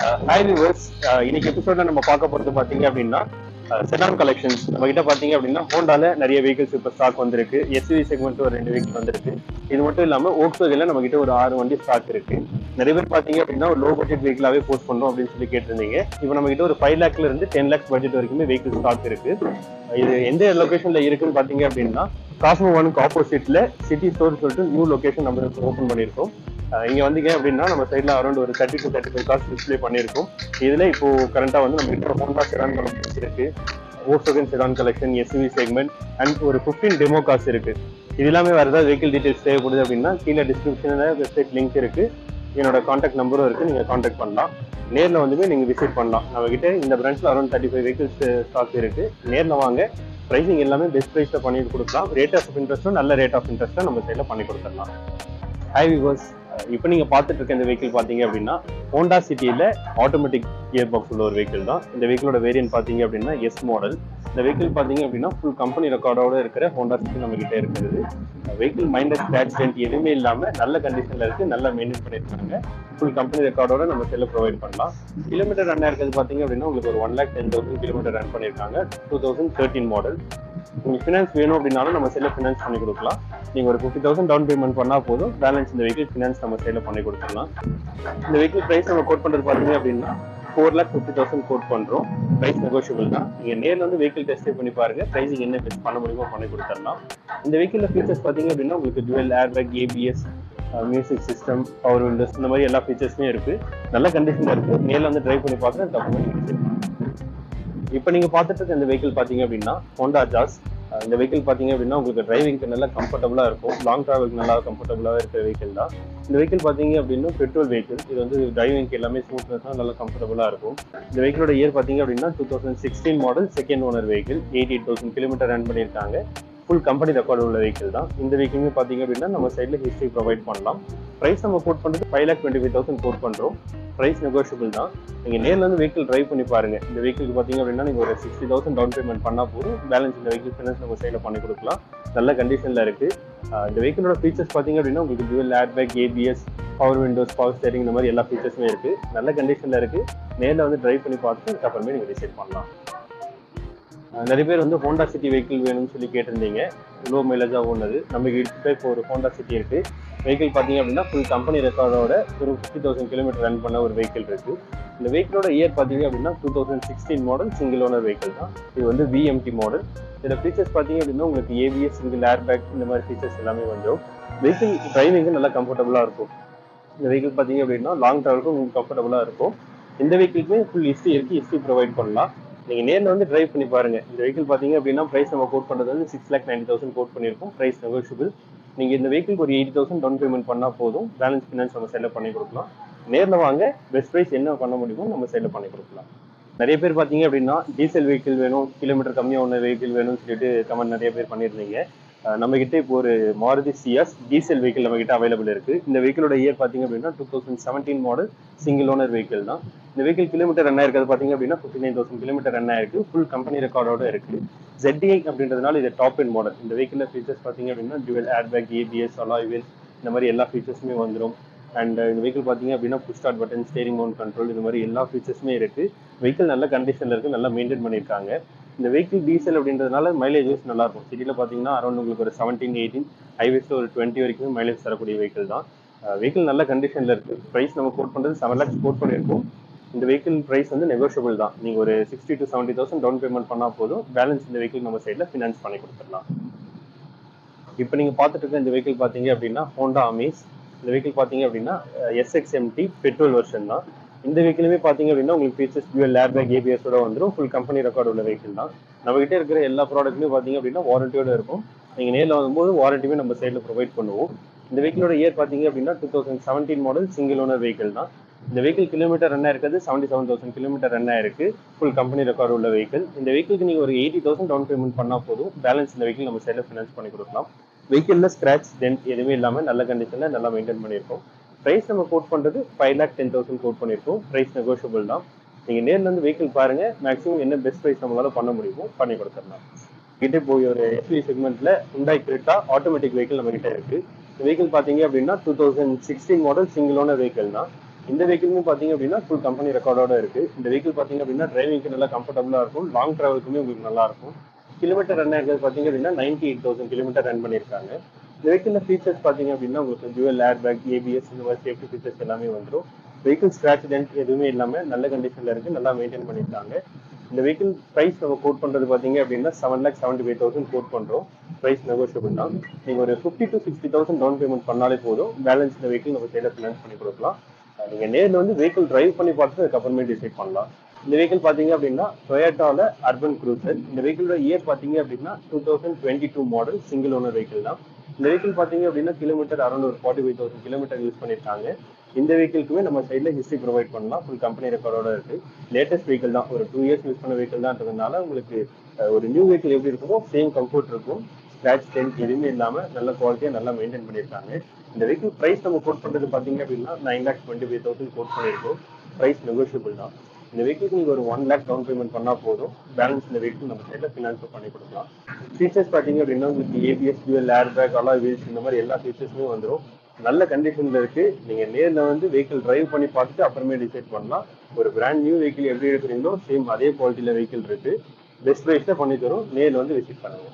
Hi viewers, இன்னைக்கு எபிசோட்ல நம்ம பார்க்க போறது பாத்தீங்க அப்படின்னா செடான் கலெக்ஷன்ஸ். நம்ம கிட்ட பாத்தீங்க அப்படின்னா ஹோண்டால நிறைய வெஹிக்கிள்ஸ் இப்போ ஸ்டாக் வந்திருக்கு. எஸ்யூவி செக்மெண்ட் ஒரு 2 வெஹிக்கிள் வந்திருக்கு. இது மட்டும் இல்லாம ஓக்ஸ்வேகன்ல நம்ம கிட்ட ஒரு 6 வண்டி ஸ்டாக் இருக்கு. நிறைய பேர் பாத்தீங்க அப்படின்னா ஒரு லோ பட்ஜெட் வெஹிக்கிளாவே போஸ்ட் பண்றோம் அப்படின்னு சொல்லி கேட்டிருந்தீங்க. இப்போ நம்ம கிட்ட ஒரு 5 lakhல இருந்து 10 lakhs பட்ஜெட் வரைக்குமே வெஹிக்கிள் ஸ்டாக் இருக்கு. இது எந்த லொகேஷன்ல இருக்குன்னு பாத்தீங்க அப்படின்னா காஸ்மோ ஒனுக்கு ஆப்போசிட்ல சிட்டி ஸ்டோர் சொல்லிட்டு நியூ லொகேஷன் நம்ம ஓப்பன் பண்ணியிருக்கோம். இங்க வந்தீங்க அப்படின்னா நம்ம சைட்ல அரௌண்ட் ஒரு 30 to 35 கார்ஸ் டிஸ்பிளே பண்ணியிருக்கோம். இதுல இப்போ கரண்டா வந்து நம்ம கிட்ட ஹோண்டா செடான் கலெக்ஷன்ஸ் இருக்கு, Volkswagen sedan collection, SUV segment and ஒரு 15 டெமோ கார்ஸ் இருக்கு. இது எல்லாமே வேற ஏதாவது வெஹிக்கிள் டீடைல்ஸ் தேவைப்படுது அப்படின்னா கீழே டிஸ்கிரிப்ஷன்ல வெப்சைட் லிங்க் இருக்கு, என்னோட கான்டாக்ட் நம்பரும் இருக்கு, நீங்க கான்டாக்ட் பண்ணலாம். நேரில் வந்துமே நீங்க விசிட் பண்ணலாம். நம்ம கிட்ட இந்த பிரான்ச்ல அரௌண்ட் 35 வெஹிக்கிள்ஸ் ஸ்டாக் இருக்கு. நேரில் வாங்க, பிரைசிங் எல்லாமே பெஸ்ட் பிரைஸ்ல பண்ணிட்டு கொடுக்கலாம். ரேட் ஆஃப் இன்ட்ரெஸ்ட்டும் நல்ல ரேட் ஆஃப் இன்ட்ரெஸ்ட்டா நம்ம சைட்ல பண்ணி கொடுத்துடலாம். ஹாய் வியூவர்ஸ், இப்போ நீங்க பார்த்துட்டு இருக்க இந்த வெஹிக்கிள் பாத்தீங்க அப்படின்னா ஹோண்டா சிட்டியில ஆட்டோமேட்டிக் கியர் பாக்ஸ் உள்ள ஒரு வெஹிக்கிள் தான். இந்த வெஹிக்கிளோட வேரியன்ட் பாத்தீங்க அப்படின்னா எஸ் மாடல். இந்த வெஹிக்கிள் பாத்தீங்க அப்படின்னா ஃபுல் கம்பெனி ரெக்கார்டோட இருக்கிற ஹோண்டா சிட்டி நம்ம கிட்ட இருக்குது. வெஹிக்கிள் மைனஸ் ஸ்கிராட்ச் டென்ட் எதுவுமே இல்லாம நல்ல கண்டிஷன்ல இருக்கு, நல்லா மெயின்டைன் பண்ணிருக்காங்க. ஃபுல் கம்பெனி ரெக்கார்டோட நம்ம செல்ல ப்ரொவைட் பண்ணலாம். கிலோமீட்டர் ரன் இருக்கிறது பாத்தீங்க அப்படின்னா உங்களுக்கு ஒரு 1,10,000 கிலோமீட்டர் ரன் பண்ணிருக்காங்க. 2013 மாடல். உங்களுக்கு ஃபினான்ஸ் வேணும் அப்படின்னாலும் நம்ம செல்ல ஃபினான்ஸ் பண்ணி கொடுக்கலாம். நீங்க ஒரு 50,000 டவுன் பேமெண்ட் பண்ணா போதும், பேலன்ஸ் இந்த வெஹிக்கிள் ஃபினான்ஸ் நம்ம சைட்ல பண்ணி கொடுத்துடலாம். இந்த வெஹிக்கிள் பிரைஸ் நம்ம கோட் பண்றது பாத்தீங்க அப்படின்னா 4,50,000 கோட் பண்றோம். பிரைஸ் நெகோஷியபிள் தான். நீங்க நேர்ல வந்து வெஹிக்கிள் டெஸ்ட் பண்ணி பாருங்க, பிரைசிங் என்ன பெஸ்ட் பண்ண முடியுமோ பண்ணி கொடுத்துடலாம். இந்த வெஹிக்கிள்ல ஃபீச்சர்ஸ் பாத்தீங்க அப்படின்னா உங்களுக்கு twelve airbag, ABS, music system, power Windows, இந்த மாதிரி எல்லா ஃபீச்சர்ஸுமே இருக்கு. நல்ல கண்டிஷன்ல இருக்கு. நேர்ல வந்து டிரைவ் பண்ணி பார்த்து அதுக்கப்புறம் இப்போ நீங்க பார்த்துட்டு இருக்க இந்த வெஹிக்கிள் பாத்தீங்க அப்படின்னா ஹோண்டா ஜாஸ். இந்த வெஹிக்கிள் பாத்தீங்க அப்படின்னா உங்களுக்கு டிரைவிங்க்கு நல்லா கம்ஃபர்டபுளா இருக்கும். லாங் டிராவலுக்கு நல்லா கம்ஃபர்டபுளாக இருக்கிற வெஹிக்கிள் தான். இந்த வெஹிக்கிள் பாத்தீங்க அப்படின்னா பெட்ரோல் வெஹிக்கிள். இது வந்து டிரைவிங்க்கு எல்லாமே ஸ்மூத்னஸாக நல்லா கம்ஃபர்டபுளா இருக்கும். இந்த வெஹிக்கிளோட இயர் பாத்தீங்க அப்படின்னா 2016 model, second owner vehicle. 88,000 kilometre run பண்ணியிருக்காங்க. ஃபுல் கம்பெனி ரெக்கார்டு உள்ள வெஹிக்கிள் தான். இந்த வெஹிக்கிளுமே பாத்தீங்க அப்படின்னா நம்ம சைட்ல ஹிஸ்ட்ரி ப்ரொவைட் பண்ணலாம். பிரைஸ் நம்ம கோட் பண்றது 5,25,000 கோட் பண்றோம். பிரைஸ் நெகோஷியபிள் தான். நீங்க நேர்ல வந்து வெஹிக்கிள் டிரைவ் பண்ணி பாருங்க. இந்த வெஹிக்கிள் பாத்தீங்க அப்படின்னா நீங்க ஒரு 60,000 டவுன் பேமெண்ட் பண்ணா போதும், பேலன்ஸ் இந்த வெஹிக்கிள் ஃபைனான்ஸ் நம்ம சைட்ல பண்ணி கொடுக்கலாம். நல்ல கண்டிஷன்ல இருக்கு. இந்த வெஹிக்கிளோட ஃபீச்சர்ஸ் பாத்தீங்க அப்படின்னா உங்களுக்கு twelve airbag, ABS, power Windows, power steering, இந்த மாதிரி எல்லா ஃபீச்சர்ஸுமே இருக்கு. நல்ல கண்டிஷன்ல இருக்கு. நேர்ல வந்து டிரைவ் பண்ணி பார்த்துட்டு அதுக்கப்புறமே நீங்க டிசைட் பண்ணலாம். நிறைய பேர் வந்து ஹோண்டா சிட்டி வெஹிக்கிள் வேணும்னு சொல்லி கேட்டிருந்தீங்க, லோ மைலேஜா ஓடுனது. நம்ம கிட்ட இப்போ ஒரு ஹோண்டா சிட்டி இருக்கு. வெஹிக்கிள் பாத்தீங்க அப்படின்னா ஃபுல் கம்பெனி ரெக்கார்டோட ஒரு 50,000 கிலோமீட்டர் ரன் பண்ண ஒரு வெஹிக்கிள் இருக்கு. இந்த வெஹிக்கிளோட இயர் பாத்தீங்க அப்படின்னா 2016 மாடல், சிங்கிள் ஓனர் வெஹிக்கிள் தான். இது வந்து விஎம்டி மாடல். இதுல ஃபீச்சர்ஸ் பாத்தீங்க அப்படின்னா உங்களுக்கு ஏபிஎஸ், சிங்கிள் ஏர்பேக், இந்த மாதிரி ஃபீச்சர்ஸ் எல்லாமே வந்துடும். வெஹிக்கிள் டிரைவிங்கு நல்லா கம்ஃபர்டபுளா இருக்கும். இந்த வெஹிக்கிள் பாத்தீங்க அப்படின்னா லாங் டிராவலுக்கும் உங்களுக்கு கம்ஃபர்டபுளா இருக்கும். இந்த வெஹிக்கிளுக்குமே ஃபுல் ஹிஸ்ட்ரி இருக்கு, ஹிஸ்ட்ரி ப்ரொவைட் பண்ணலாம். நீங்க நேர்ல வந்து டிரைவ் பண்ணி பாருங்க. இந்த வெஹிக்கிள் பாத்தீங்க அப்படின்னா பிரைஸ் நம்ம கோட் பண்றது வந்து 6,90,000 கோட் பண்ணிருக்கோம். Price negotiable. நீங்க இந்த வெஹிக்கிள் ஒரு 80,000 டவுன் பேமெண்ட் பண்ணா போதும், பேலன்ஸ் ஃபினான்ஸ் நம்ம சைட்ல பண்ணி கொடுக்கலாம். நேர்ல வாங்க, பெஸ்ட் பிரைஸ் என்ன பண்ண முடியுமோ நம்ம சைட்ல பண்ணி கொடுக்கலாம். நிறைய பேர் பாத்தீங்க அப்படின்னா டீசல் வெஹிக்கிள் வேணும், கிலோமீட்டர் கம்மியா உள்ள வெஹிக்கிள் வேணும்னு சொல்லிட்டு கமெண்ட் நிறைய பேர் பண்ணியிருந்தீங்க. நம்ம கிட்ட இப்போ ஒரு மாருதி சியாஸ் டீசல் வெஹிக்கிள் நம்ம கிட்ட அவைலபிள் இருக்கு. இந்த வெஹிக்கிளோட இயர் பாத்தீங்க அப்படின்னா 2017 மாடல், சிங்கிள் ஓனர் வெஹிக்கிள் தான். இந்த வெஹிக்கிள் கிலோமீட்டர் ரன் ஆயிருக்கிறது பாத்தீங்க அப்படின்னா 59,000 கிலோமீட்டர் ரன் ஆயிருக்கு. ஃபுல் கம்பெனி ரெக்கார்டோட இருக்கு. ZDI அப்படின்றதுனால இது டாப் எண்ட் மாடல். இந்த வெஹிக்கிள் ஃபீச்சர்ஸ் பாத்தீங்க அப்படின்னா dual airbag, ABS, alloy wheel, இந்த மாதிரி எல்லா ஃபீச்சர்ஸுமே வந்துடும். அண்ட் இந்த வெஹிக்கிள் பாத்தீங்க அப்படின்னா push start button, steering mount control, இந்த மாதிரி எல்லா ஃபீச்சர்ஸுமே இருக்கு. வெஹிக்கிள் நல்ல கண்டிஷன்ல இருக்கு, நல்லா மெயின்டைன் பண்ணியிருக்காங்க. இந்த வெஹிக்கிள் டீசல் அப்படின்றதுனால மைலேஜஸ் நல்லா இருக்கும். சிட்டியில் பார்த்தீங்கன்னா அரௌண்ட் உங்களுக்கு ஒரு 17, 18, ஹைவேஸ்ல ஒரு 20 வரைக்கும் மைலேஜ் தரக்கூடிய வெஹிக்கிள் தான். வெஹிக்கிள் நல்ல கண்டிஷன்ல இருக்கு. பிரைஸ் நம்ம கோட் பண்றது 7 lakhs கோட் பண்ணியிருக்கோம். இந்த வெஹிக்கிள் பிரைஸ் வந்து நெகோஷியபிள் தான். நீங்க ஒரு 60,000 to 70,000 டவுன் பேமெண்ட் பண்ணா போதும், பேலன்ஸ் இந்த வெஹிக்கிள் நம்ம சைட்ல ஃபினான்ஸ் பண்ணி கொடுத்துடலாம். இப்போ நீங்க பார்த்துட்டு இருக்க இந்த வெஹிக்கிள் பாத்தீங்க அப்படின்னா ஹோண்டா அமேஸ். இந்த வெஹிக்கிள் பாத்தீங்க அப்படின்னா SXMT பெட்ரோல் வெர்ஷன் தான். இந்த வெஹிக்கிளுமே பாத்தீங்க அப்படின்னா உங்களுக்கு ஃபீச்சர்ஸ் டுவெல் ஏர்பேக், ஏபிஎஸோட வந்துடும். ஃபுல் கம்பெனி ரெக்கார்டு உள்ள வெஹிக்கிள் தான். நம்ம கிட்ட இருக்கிற எல்லா ப்ராடக்ட்டுமே பாத்தீங்க அப்படின்னா வாரண்டியோட இருக்கும். நீங்க நேரில் வரும்போது வாரண்டியுமே நம்ம சைட்ல ப்ரொவைட் பண்ணுவோம். இந்த வெஹிக்கிளோட இயர் பாத்தீங்க அப்படின்னா 2017 மாடல், சிங்கிள் ஓனர் வெஹிக்கிள் தான். இந்த வெஹிக்கிள் கிலோமீட்டர் ரன் ஆயிருக்கிறது 77,000 கிலோமீட்டர் ரன் ஆயிருக்கு. ஃபுல் கம்பெனி ரெக்கார்டு உள்ள வெஹிக்கிள். இந்த வெஹிக்கிளுக்கு நீங்க ஒரு 80,000 டவுன் பேமெண்ட் பண்ணா போதும், பேலன்ஸ் இந்த வெஹிக்கிள் நம்ம சைட்ல ஃபினான்ஸ் பண்ணி கொடுக்கலாம். வெஹிக்கிள்ல ஸ்கிராச் டென்ட் எதுவுமே இல்லாம நல்ல கண்டிஷன்ல நல்லா மெயின்டைன் பண்ணியிருக்கோம். பிரைஸ் நம்ம கோட் பண்றது 5,10,000 கோட் பண்ணியிருக்கோம். பிரைஸ் நெகோஷியபிள் தான். நீங்க நேர்ல இருந்து வெஹிக்கிள் பாருங்க, மேக்ஸிமம் என்ன பெஸ்ட் பிரைஸ் நம்மளால பண்ண முடியுமோ பண்ணி கொடுத்துடலாம். கிட்ட போய் ஒரு எஸ்யூவி செக்மெண்ட்ல Hyundai Creta ஆட்டோமேட்டிக் வெஹிக்கிள் நம்ம கிட்ட இருக்கு. இந்த வெஹிக்கிள் பாத்தீங்க அப்படின்னா 2016 மாடல், சிங்கிள் ஓனர் வெஹிக்கிள் தான். இந்த வெஹிக்கிளுமே பாத்தீங்க அப்படின்னா ஃபுல் கம்பெனி ரெக்கார்டோட இருக்கு. இந்த வெஹிக்கிள் பாத்தீங்க அப்படின்னா டிரைவிங்க்கு நல்லா கம்ஃபர்டபுளா இருக்கும், லாங் டிராவலுக்குமே உங்களுக்கு நல்லா இருக்கும். கிலோமீட்டர் ரன் ஆகிறது பாத்தீங்க அப்படின்னா 98,000 கிலோமீட்டர் ரன் பண்ணியிருக்காங்க. இந்த வெஹிக்கிள் ஃபீச்சர்ஸ் பாத்தீங்க அப்படின்னா உங்களுக்கு ஜுவல் ஏர் பேக், ஏபிஎஸ் இந்த மாதிரி சேஃப்டி ஃபீச்சர்ஸ் எல்லாமே வந்துடும். வெஹிக்கிள் ஸ்கிராச் டென்ட் எதுவுமே இல்லாம நல்ல கண்டிஷன்ல இருக்கு, நல்லா மெயின்டைன் பண்ணியிருக்காங்க. இந்த வெஹிக்கிள் பிரைஸ் நம்ம கோட் பண்றது பாத்தீங்க அப்படின்னா 7,75,000 கோட் பண்றோம். பிரைஸ் நெகோஷியபிள் தான். நீங்க ஒரு 50 to 60,000 டவுன் பேமெண்ட் பண்ணாலே போதும், பேலன்ஸ் இந்த வெஹிக்கிள் நம்ம சைட்ல ஃபினான்ஸ் பண்ணி கொடுக்கலாம். நீங்க நேர்ல வந்து வெஹிக்கிள் டிரைவ் பண்ணி பார்த்துட்டு அதுக்கப்புறமே டிசைட் பண்ணலாம். இந்த வெஹிக்கிள் பாத்தீங்க அப்படின்னா டொயோட்டால அர்பன் க்ரூசர். இந்த வெஹிக்கிளோட இயர் பாத்தீங்க அப்படின்னா 2022 மாடல், சிங்கிள் ஓனர் வெஹிக்கிள் தான். இந்த வெஹிக்கிள் பாத்தீங்க அப்படின்னா கிலோமீட்டர் அரௌண்ட் ஒரு 45,000 கிலோமீட்டர் யூஸ் பண்ணிருக்காங்க. இந்த வெஹிக்கிள்க்குமே நம்ம சைட்ல ஹிஸ்ட்ரி ப்ரொவைட் பண்ணலாம், ஃபுல் கம்பெனி ரெக்கார்டோட இருக்கு. லேட்டஸ்ட் வெஹிக்கிள் தான், ஒரு 2 இயர்ஸ் யூஸ் பண்ண வெஹிக்கிள் தான்றதுனால உங்களுக்கு ஒரு நியூ வெஹிக்கிள் எப்படி இருக்குமோ சேம் கம்ஃபர்ட் இருக்கும். ஸ்கிராச் டென்ட் எதுவுமே இல்லாம நல்ல குவாலிட்டியா நல்லா மெயின்டைன் பண்ணியிருக்காங்க. இந்த வெஹிக்கிள் பிரைஸ் நம்ம கோட் பண்றது பாத்தீங்க அப்படின்னா 9,25,000 கோட் பண்ணியிருக்கோம். பிரைஸ் நெகோஷியபிள் தான். இந்த வெஹிக்கிளுக்கு நீங்க ஒரு 1 lakh டவுன் பேமெண்ட் பண்ணா போதும், பேலன்ஸ் இந்த வெஹிக்கிள் நம்ம சைட்ல ஃபினான்ஸ் பண்ணி கொடுக்கலாம். ஃபீச்சர்ஸ் பாத்தீங்க அப்படின்னா உங்களுக்கு ABS, dual air bag, alloy wheels இந்த மாதிரி எல்லா ஃபீச்சர்ஸுமே வந்துடும். நல்ல கண்டிஷன்ல இருக்கு. நீங்க நேர்ல வந்து வெஹிக்கிள் டிரைவ் பண்ணி பார்த்துட்டு அப்புறமே டிசைட் பண்ணலாம். ஒரு பிராண்ட் நியூ வெஹிக்கிள் எப்படி எடுக்கிறீங்களோ சேம் அதே குவாலிட்டியில வெஹிக்கிள் இருக்கு. பெஸ்ட் பிரைஸ்ல பண்ணி தரும், நேர்ல வந்து விசிட் பண்ணுங்க.